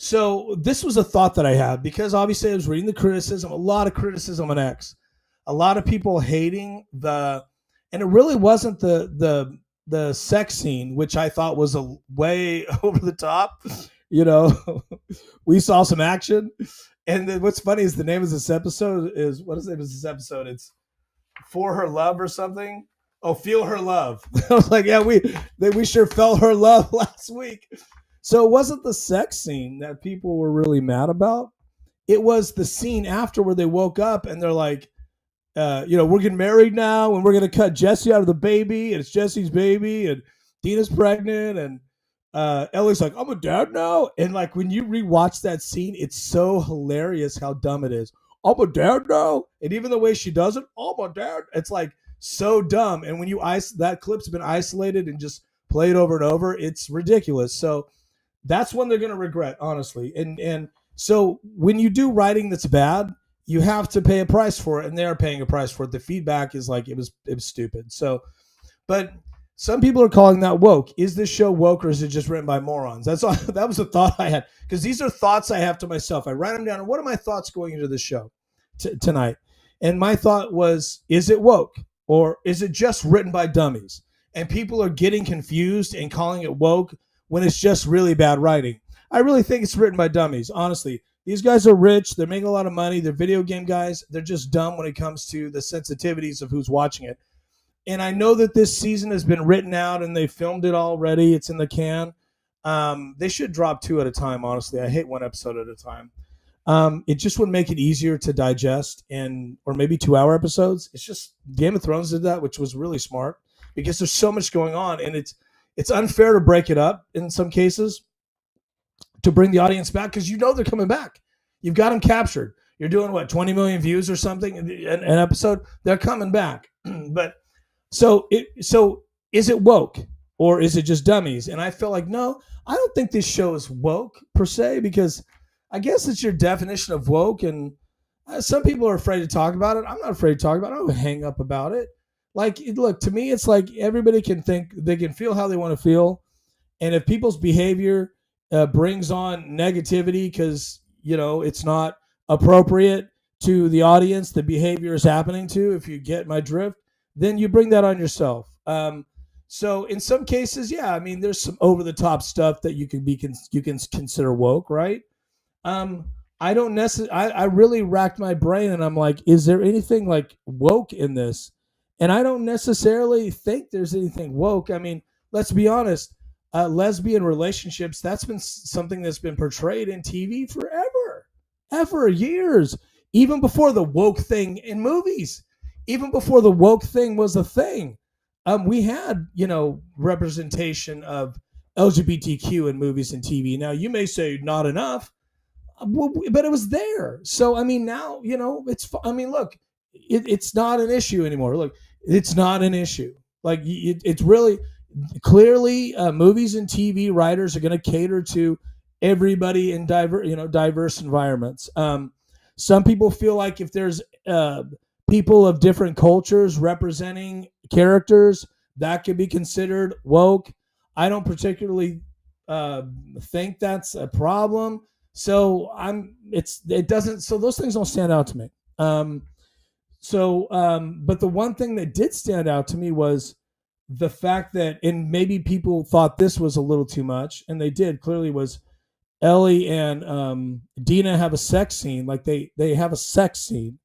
So this was a thought that I had because obviously I was reading the criticism, a lot of criticism on X, a lot of people hating and it really wasn't the sex scene, which I thought was a way over the top. You know, we saw some action, and then what's funny is the name of this episode is what is the name of this episode? It's For Her Love or something. Oh, Feel Her Love. I was like, yeah, we sure felt her love last week. So it wasn't the sex scene that people were really mad about. It was the scene after where they woke up and they're like, we're getting married now and we're going to cut Jesse out of the baby and it's Jesse's baby and Dina's pregnant and Ellie's like, I'm a dad now. And like when you rewatch that scene, it's so hilarious how dumb it is. I'm a dad now. And even the way she does it, I'm a dad. It's like so dumb. And when that clip's been isolated and just played over and over, it's ridiculous. So that's when they're going to regret, honestly. And so when you do writing that's bad, you have to pay a price for it, and they are paying a price for it. The feedback is like it was stupid. So, but some people are calling that woke. Is this show woke or is it just written by morons? That was a thought I had because these are thoughts I have to myself. I write them down. And what are my thoughts going into the show tonight? And my thought was, is it woke or is it just written by dummies? And people are getting confused and calling it woke when it's just really bad writing. I really think it's written by dummies, honestly. These guys are rich. They're making a lot of money. They're video game guys. They're just dumb when it comes to the sensitivities of who's watching it. And I know that this season has been written out and they filmed it already. It's in the can. They should drop 2 at a time, honestly. I hate 1 episode at a time. It just would make it easier to digest or maybe 2-hour episodes. It's just Game of Thrones did that, which was really smart because there's so much going on and it's unfair to break it up in some cases to bring the audience back because they're coming back. You've got them captured. You're doing 20 million views or something an episode. They're coming back. But so is it woke or is it just dummies? And I felt like, no, I don't think this show is woke per se because I guess it's your definition of woke. And some people are afraid to talk about it. I'm not afraid to talk about it. I don't hang up about it. Like, look, to me, it's like everybody can think, they can feel how they want to feel. And if people's behavior brings on negativity because, it's not appropriate to the audience, the behavior is happening to, if you get my drift, then you bring that on yourself. So in some cases, yeah, I mean, there's some over the top stuff that you can consider woke, right? I don't necessarily, I really racked my brain and I'm like, is there anything like woke in this? And I don't necessarily think there's anything woke. I mean, let's be honest. Lesbian relationships, that's been something that's been portrayed in TV ever, years, even before the woke thing in movies, even before the woke thing was a thing. We had, representation of LGBTQ in movies and TV. Now, you may say not enough, but it was there. So, I mean, now, look, it's not an issue anymore. Look, it's not an issue. Like, it's really... Clearly, movies and TV writers are going to cater to everybody in diverse environments. Some people feel like if there's people of different cultures representing characters, that could be considered woke. I don't particularly think that's a problem. So so those things don't stand out to me. But the one thing that did stand out to me was the fact that, and maybe people thought this was a little too much, and they did, clearly, was Ellie and Dina have a sex scene. Like they have a sex scene,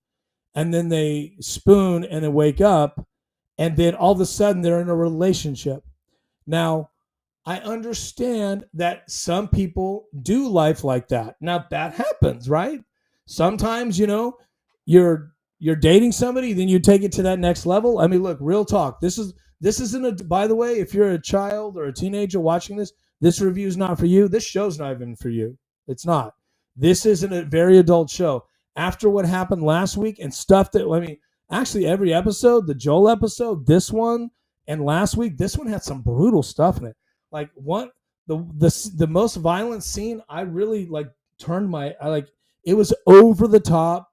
and then they spoon and then wake up, and then all of a sudden they're in a relationship. Now, I understand that some people do life like that. Now, that happens, right? Sometimes, you're dating somebody, then you take it to that next level. I mean, look, real talk. This isn't by the way, if you're a child or a teenager watching this review is not for you. This show's not even for you. It's not. This isn't a very adult show. After what happened last week and stuff actually every episode, the Joel episode, this one, and last week, this one had some brutal stuff in it. Like the most violent scene, I really it was over the top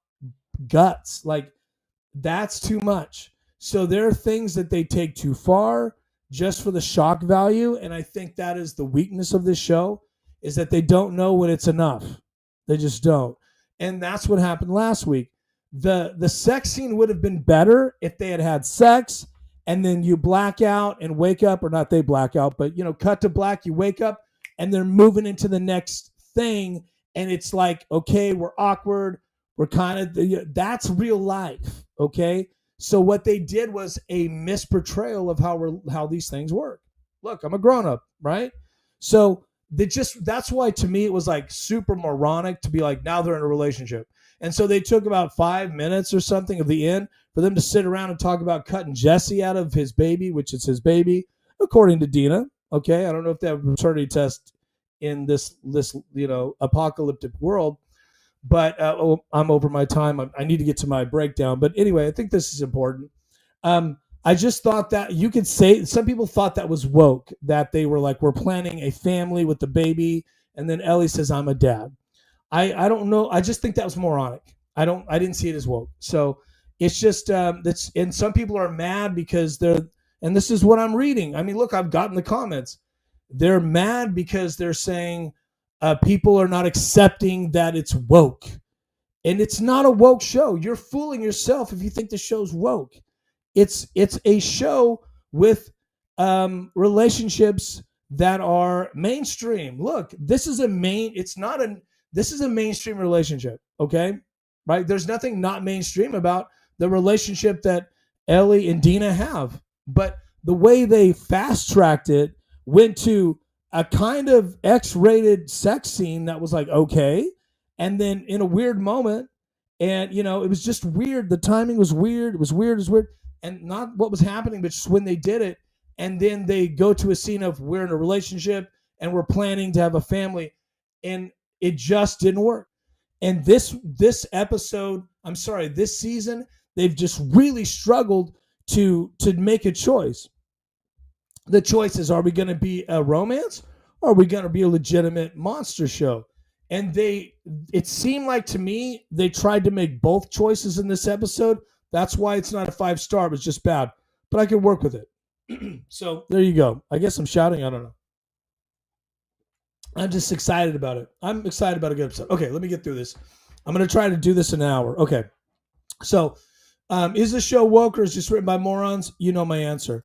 guts. Like, that's too much. So there are things that they take too far just for the shock value, and I think that is the weakness of this show. is that they don't know when it's enough. They just don't. And that's what happened last week. The sex scene would have been better if they had had sex and then you black out and wake up, or not they black out, but cut to black, you wake up and they're moving into the next thing, and it's like, okay, we're awkward, we're kind of, that's real life, okay? So what they did was a misportrayal of how these things work. Look, I'm a grown up, right? So that's why to me it was like super moronic to be like, now they're in a relationship. And so they took about 5 minutes or something of the end for them to sit around and talk about cutting Jesse out of his baby, which is his baby, according to Dina. Okay, I don't know if they have a paternity test in this apocalyptic world, but I'm over my time. I need to get to my breakdown. But anyway, I think this is important. I just thought that you could say, some people thought that was woke, that they were like, we're planning a family with the baby, and then Ellie says, I'm a dad. I don't know. I just think that was moronic. I didn't see it as woke. So it's just that's, and some people are mad because and this is what I'm reading. I mean, look, I've gotten the comments. They're mad because they're saying people are not accepting that it's woke. And it's not a woke show. You're fooling yourself if you think the show's woke. It's a show with relationships that are mainstream. Look, this is a mainstream relationship, okay? Right? There's nothing not mainstream about the relationship that Ellie and Dina have. But the way they fast-tracked it went to a kind of X-rated sex scene that was like, okay. And then in a weird moment, and, it was just weird. The timing was weird. It was weird. And not what was happening, but just when they did it. And then they go to a scene of we're in a relationship and we're planning to have a family. And it just didn't work. And this season, they've just really struggled to make a choice. The choice is, are we going to be a romance or are we going to be a legitimate monster show? And it seemed like to me, they tried to make both choices in this episode. That's why it's not a 5-star. It was just bad. But I could work with it. So there you go. I guess I'm shouting. I don't know. I'm just excited about it. I'm excited about a good episode. Okay, let me get through this. I'm going to try to do this in an hour. Okay. So is the show woke or is this written by morons? You know my answer.